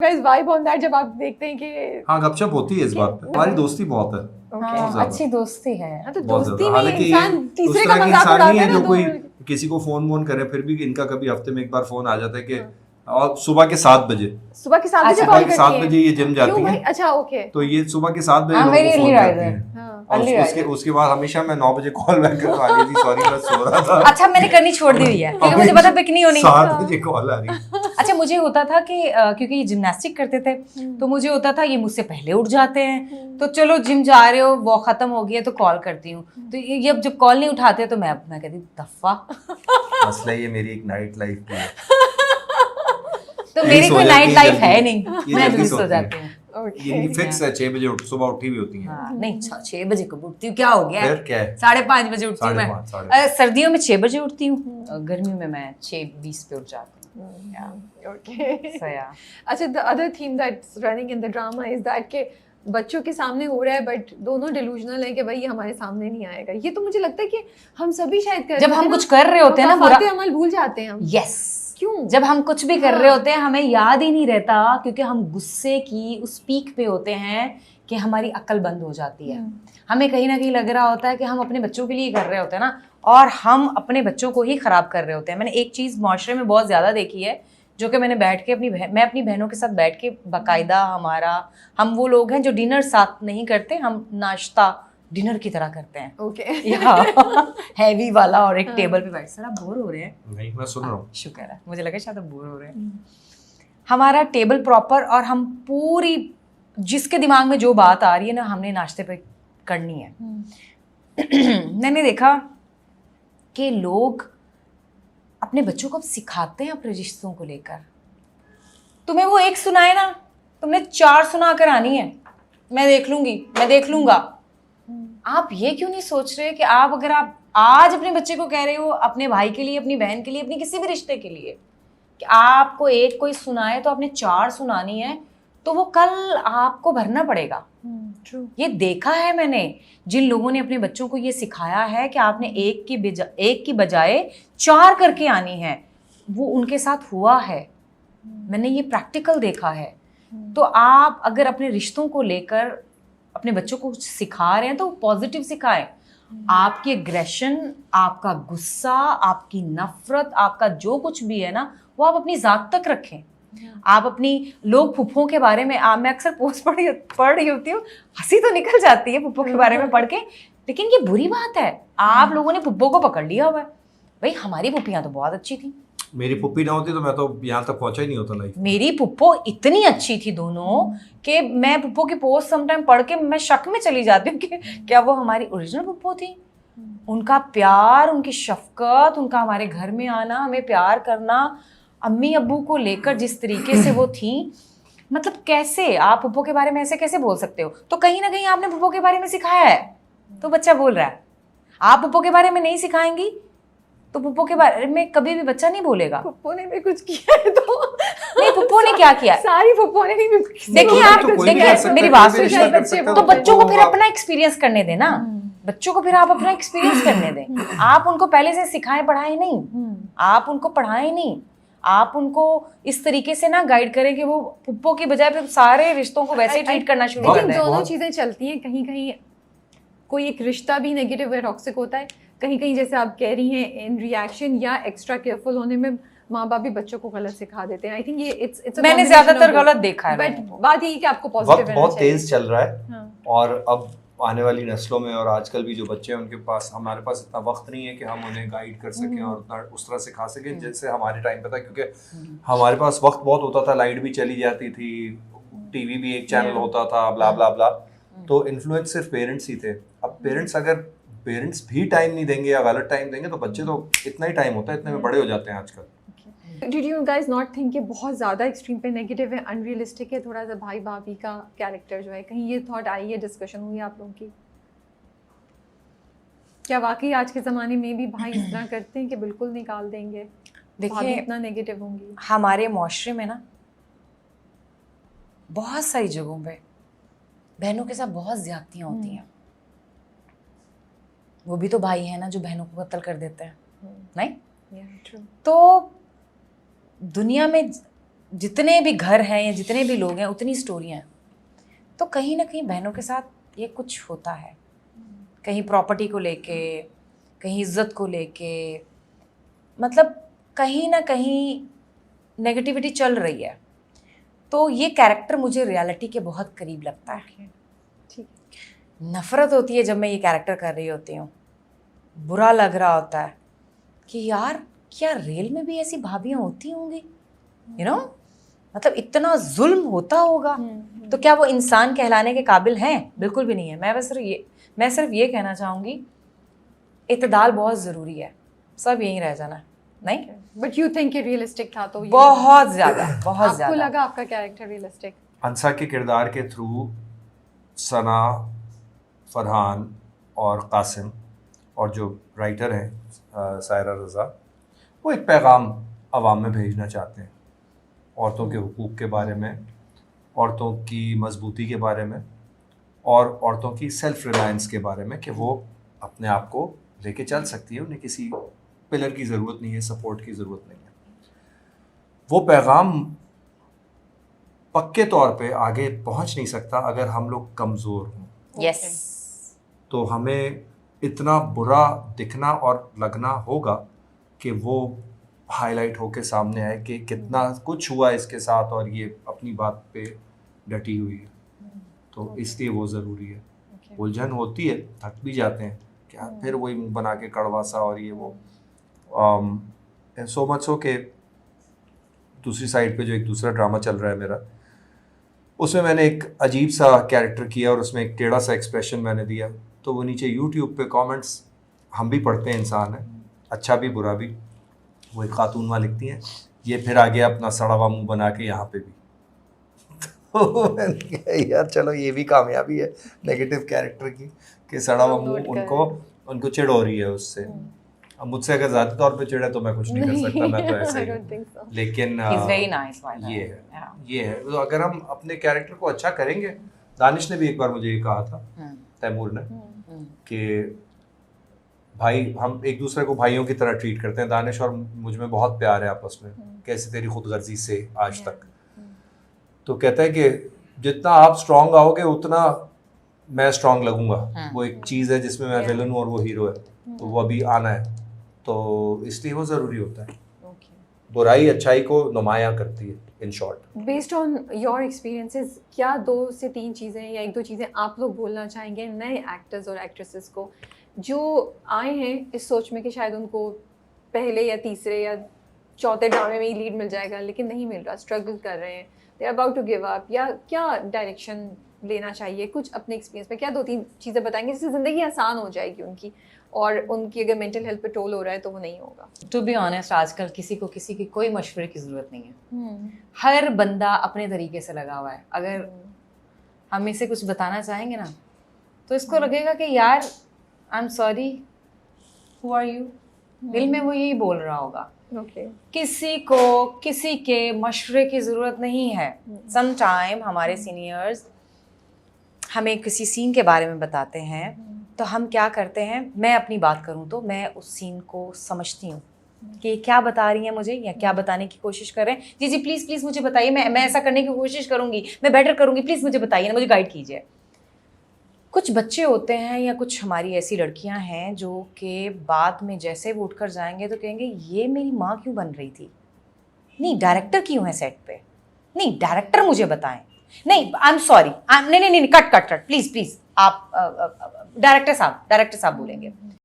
guys vibe on that जब आप देखते हैं कि हाँ गपशप होती है इस बात पे, हमारी दोस्ती बहुत है। हाँ, अच्छी दोस्ती है। हाँ तो बहुत दोस्ती ज्यादा। में हालांकि इंसान ये तीसरे उस का तरह के मजाक इंसान उड़ाता नहीं है है ना जो कोई तो किसी को फोन करे, फिर भी इनका कभी हफ्ते में एक बार फोन आ जाता है कि और सुबह के 7 बजे सुबह के 7 बजे सुबह कॉल के करती 7 हैं। बजे ये जिम जाती क्यों भाई? है, अच्छा ओके। तो ये सुबह के 7 बजे हाँ, लोगों को मेरी फोन early करती riser। है। हाँ। और early उसके riser। उसके बाद हमेशा मैं 9 बजे कॉल बैक करता हूँ, जी सॉरी मैं सो रहा था। अच्छा मैंने करनी छोड़ दी हुई है क्योंकि मुझे पता पिक नहीं होनी। 7 बजे कॉल आ रही है। अच्छा मुझे होता था कि क्योंकि ये जिमनास्टिक करते थे तो मुझे होता था ये मुझसे पहले उठ जाते हैं, तो चलो जिम जा रहे हो वो खत्म हो गई है तो कॉल करती हूँ, तो ये अब जब कॉल नहीं उठाते तो मैं कहती दफा। मसला ये मेरी एक नाइट लाइफ की है। तो ये मेरी सो कोई जाती नाइट है लाइफ जल्दी। है नहीं, ये मैं जल्दी जल्दी सो सोती है। जाती हूँ। ओके। इनकी फिक्स है 6 बजे सुबह उठी हुई होती है। हाँ, नहीं 6 बजे कब उठती हूँ, क्या हो गया फिर क्या है? 5:30 बजे उठती हूँ मैं। 5:30, 5:30। सर्दियों में 6 बजे उठती हूँ, गर्मियों में मैं 6:20 पे उठ जाती हूँ। Okay. So, yeah. अच्छा the other theme that's running in the drama is that कि बच्चों के सामने हो रहा है बट दोनों डिलूजनल है कि भाई ये हमारे सामने नहीं आएगा। ये तो मुझे लगता है कि हम सभी शायद कर जब हम कुछ कर रहे होते हैं ना बुरा, अमल भूल जाते हैं हम। यस क्यों? जब हम कुछ भी कर रहे होते हैं हमें याद ही नहीं रहता क्योंकि हम गुस्से की उस पीक पे होते हैं कि हमारी अक्ल बंद हो जाती है। हमें कहीं ना कहीं लग रहा होता है कि हम अपने बच्चों के लिए कर रहे होते हैं ना, और हम अपने बच्चों को ही खराब कर रहे होते हैं। मैंने एक चीज़ माशरे में बहुत ज़्यादा देखी है जो कि मैंने बैठ के मैं अपनी बहनों के साथ बैठ के बाकायदा हम वो लोग हैं जो डिनर साथ नहीं करते, हम नाश्ता डिनर की तरह करते हैं। ओके। हैवी वाला, और एक टेबल पे बैठ। सर आप बोर हो रहे हैं? नहीं मैं सुन रहा हूँ। शुक्र है, मुझे लगा शायद आप बोर हो रहे हैं। हमारा टेबल प्रॉपर, और हम पूरी जिसके दिमाग में जो बात आ रही है ना हमने नाश्ते पे करनी है। मैंने देखा कि लोग अपने बच्चों को अब सिखाते हैं अपने रिश्तों को लेकर। तुम्हें वो एक सुनाए ना, तुमने 4 सुना कर आनी है, मैं देख लूंगी, मैं देख लूंगा। आप ये क्यों नहीं सोच रहे कि अगर आप आज अपने बच्चे को कह रहे हो, अपने भाई के लिए, अपनी बहन के लिए, अपनी किसी भी रिश्ते के लिए, कि आपको एक कोई सुनाए तो आपने 4 सुनानी है, तो वो कल आपको भरना पड़ेगा। ट्रू। ये देखा है मैंने, जिन लोगों ने अपने बच्चों को ये सिखाया है कि आपने एक की बजाय 4 करके आनी है, वो उनके साथ हुआ है। मैंने ये प्रैक्टिकल देखा है। तो आप अगर अपने रिश्तों को लेकर अपने बच्चों को कुछ सिखा रहे हैं तो पॉजिटिव सिखाएं। आपकी एग्रेशन, आपका गुस्सा, आपकी नफरत, आपका जो कुछ भी है ना, वो आप अपनी ज़ात तक रखें। आप अपनी लोग फुफ्फों के बारे में, मैं अक्सर पोस्ट पढ़ रही होती हूँ, हंसी तो निकल जाती है फुफ्फों के बारे में पढ़ के, लेकिन ये बुरी बात है। आप लोगों ने फुफ्फों को पकड़ लिया हुआ है। भाई हमारी फुफ्फियाँ तो बहुत अच्छी थी। मेरी पुप्पी ना होती तो मैं तो यहाँ तक पहुंचा ही नहीं होता लाइफ। मेरी पुप्पो इतनी अच्छी थी दोनों कि मैं पुप्पो की पोस्ट समटाइम पढ़ के मैं शक में चली जाती हूँ कि क्या वो हमारी ओरिजिनल पुप्पो थी। उनका प्यार, उनकी शफकत, उनका हमारे घर में आना, हमें प्यार करना, अम्मी अब्बू को लेकर जिस तरीके से वो थी, मतलब कैसे आप पुप्पो के बारे में ऐसे कैसे बोल सकते हो? तो कहीं ना कहीं आपने पुप्पो के बारे में सिखाया है तो बच्चा बोल रहा है। आप पुप्पो के बारे में नहीं सिखाएंगी तो पुप्पो के बारे में कभी भी बच्चा नहीं बोलेगा। पुप्पो ने भी कुछ किया है तो नहीं, पुप्पो ने क्या किया? सारी पुप्पो ने भी देखिए आप तो कोई भी कर सकता है, मेरी कोई बात भी सुनिए, रिश्ता कर सकता है, तो बच्चों को फिर वो अपना एक्सपीरियंस करने दें ना। बच्चों को फिर आप अपना एक्सपीरियंस करने दें। आप उनको पहले से सिखाएं पढ़ाएं नहीं, आप उनको पढ़ाएं नहीं, आप उनको इस तरीके से ना गाइड करें कि वो पुप्पो की बजाय फिर सारे रिश्तों को वैसे ट्रीट करना शुरू कर लेकिन दें। दोनों चीजें चलती हैं। कहीं कहीं कोई एक रिश्ता भी नेगेटिव या टॉक्सिक होता है, कहीं कहीं जैसे आप कह रही हैं इन रिएक्शन या एक्स्ट्रा केयरफुल होने में माँ बाप भी बच्चों को गलत सिखा देते हैं। आई थिंक ये इट्स मैंने ज्यादातर गलत देखा है। बट बात यही कि आपको पॉजिटिव वक्त बहुत तेज चल रहा है। हाँ। और अब आने वाली नस्लों में और आजकल भी जो बच्चे हैं उनके पास, हमारे पास इतना वक्त नहीं है कि हम उन्हें गाइड कर सकें और उतना उस तरह सिखा सकें जैसे हमारे टाइम पे था, क्योंकि हमारे पास वक्त बहुत होता था, लाइट भी चली जाती थी, टीवी भी एक चैनल होता था, ब्ला ब्ला ब्ला। तो इन्फ्लुएंस सिर्फ पेरेंट्स ही थे। अब पेरेंट्स भी टाइम नहीं देंगे या गलत टाइम देंगे तो बच्चे तो इतना ही टाइम होता है, इतने में बड़े हो जाते हैं आजकल। Did you guys not think कि बहुत ज़्यादा एक्सट्रीम पे नेगेटिव है, अनरियलिस्टिक है थोड़ा सा भाई भाभी का कैरेक्टर जो है? कहीं ये थॉट आई है, डिस्कशन हुई आप लोगों की? क्या वाकई आज के ज़माने में भी भाई इस तरह करते हैं कि बिल्कुल निकाल देंगे? देखिए इतना नेगेटिव होंगी हमारे मुआशरे में ना बहुत सारी जगहों पे बहनों के साथ बहुत ज्यादतियाँ होती हैं। वो भी तो भाई हैं ना जो बहनों को कत्ल कर देते हैं, नहीं? Yeah, true. तो दुनिया में जितने भी घर हैं या जितने भी लोग हैं उतनी स्टोरियाँ हैं। तो कहीं ना कहीं बहनों के साथ ये कुछ होता है, कहीं प्रॉपर्टी को लेके, कहीं इज्जत को लेके, मतलब कहीं ना कहीं नेगेटिविटी चल रही है। तो ये कैरेक्टर मुझे रियलिटी के बहुत करीब लगता है। ठीक। नफ़रत होती है जब मैं ये कैरेक्टर कर रही होती हूँ, बुरा लग रहा होता है कि यार क्या रियल में भी ऐसी भाभियाँ होती होंगी, यू नो, मतलब इतना जुल्म होता होगा। तो क्या वो इंसान कहलाने के काबिल हैं? बिल्कुल भी नहीं है। मैं सिर्फ ये कहना चाहूँगी, इत्तेदाल बहुत ज़रूरी है, सब यहीं रह जाना, नहीं? बट यू थिंक ये रियलिस्टिक था? तो बहुत ज़्यादा, बहुत आपको ज़्यादा। लगा आपका कैरेक्टर रियलिस्टिक? अंसा के किरदार के थ्रू सना, फरहान और कासिम और जो राइटर हैं सायरा रज़ा, वो एक पैगाम आवाम में भेजना चाहते हैं औरतों के हुकूक के बारे में, औरतों की मजबूती के बारे में और औरतों की सेल्फ रिलायंस के बारे में कि वो अपने आप को लेके चल सकती है, उन्हें किसी पिलर की ज़रूरत नहीं है, सपोर्ट की ज़रूरत नहीं है। वो पैगाम पक्के तौर पे आगे पहुंच नहीं सकता अगर हम लोग कमज़ोर हों। यस। तो हमें इतना बुरा दिखना और लगना होगा कि वो हाईलाइट होके सामने आए कि कितना कुछ हुआ इसके साथ और ये अपनी बात पे डटी हुई है। तो इसलिए वो ज़रूरी है। उलझन होती है, थक भी जाते हैं, क्या फिर वही मुंह बना के कड़वा सा और ये वो। सो मच सो के दूसरी साइड पे जो एक दूसरा ड्रामा चल रहा है मेरा, उसमें मैंने एक अजीब सा कैरेक्टर किया और उसमें एक टेढ़ा सा एक्सप्रेशन मैंने दिया। तो वो नीचे यूट्यूब पे कमेंट्स हम भी पढ़ते हैं, इंसान है, अच्छा भी बुरा भी। वो एक खातून वहाँ लिखती हैं, ये फिर आ गया अपना सड़ा हुआ मुँह बना के यहाँ पे भी। तो मैंने कहा यार चलो ये भी कामयाबी है नेगेटिव कैरेक्टर की कि सड़ा हुआ मुँह उनको चिढ़ हो रही है उससे। अब मुझसे अगर ज़्यादा तौर पे चिढ़े तो मैं कुछ नहीं कर सकता, मैं तो ऐसे ही हूँ। लेकिन ये है तो अगर हम अपने कैरेक्टर को अच्छा करेंगे, दानिश ने भी एक बार मुझे ये कहा था, तैमूर ने, कि भाई हम एक दूसरे को भाइयों की तरह ट्रीट करते हैं, दानिश और मुझ में बहुत प्यार है आपस में, कैसे तेरी खुदगर्जी से आज तक। तो कहता है कि जितना आप स्ट्रांग आओगे उतना मैं स्ट्रांग लगूंगा। वो एक चीज़ है जिसमें मैं विलन हूँ और वो हीरो है, तो वो अभी आना है, तो इसलिए वो ज़रूरी होता है। बुराई अच्छाई को नुमाया करती है, in short. Based on your experiences, क्या 2 से 3 चीज़ें या 1-2 चीज़ें आप लोग बोलना चाहेंगे नए एक्टर्स और एक्ट्रेसेस को जो आए हैं इस सोच में कि शायद उनको पहले या तीसरे या चौथे ड्रामे में ही लीड मिल जाएगा, लेकिन नहीं मिल रहा, स्ट्रगल कर रहे हैं, they are about to give up, या क्या डायरेक्शन लेना चाहिए? कुछ अपने एक्सपीरियंस में क्या 2-3 चीज़ें बताएंगे जिससे ज़िंदगी आसान हो जाएगी उनकी, और उनकी अगर मेंटल हेल्थ पे टोल हो रहा है तो वो नहीं होगा। टू बी ऑनेस्ट, आजकल किसी की कोई मशवरे की ज़रूरत नहीं है। हर बंदा अपने तरीके से लगा हुआ है। अगर हम इसे कुछ बताना चाहेंगे ना तो इसको लगेगा कि यार I am sorry, who are you, दिल में वो यही बोल रहा होगा। किसी को किसी के मशवरे की ज़रूरत नहीं है। सम टाइम हमारे सीनियर्स हमें किसी सीन के बारे में बताते हैं तो हम क्या करते हैं, मैं अपनी बात करूं तो मैं उस सीन को समझती हूँ कि क्या बता रही हैं मुझे या क्या बताने की कोशिश कर रहे हैं। जी जी प्लीज़ प्लीज़ मुझे बताइए, मैं ऐसा करने की कोशिश करूँगी, मैं बेटर करूँगी, प्लीज़ मुझे बताइए ना, मुझे गाइड कीजिए। कुछ बच्चे होते हैं या कुछ हमारी ऐसी लड़कियां हैं जो कि बाद में जैसे वो उठकर जाएंगे तो कहेंगे ये मेरी माँ क्यों बन रही थी, नहीं डायरेक्टर क्यों है सेट पे, नहीं डायरेक्टर मुझे बताएं, नहीं आई एम सॉरी, नहीं नहीं नहीं cut cut cut please please आप डायरेक्टर साहब बोलेंगे।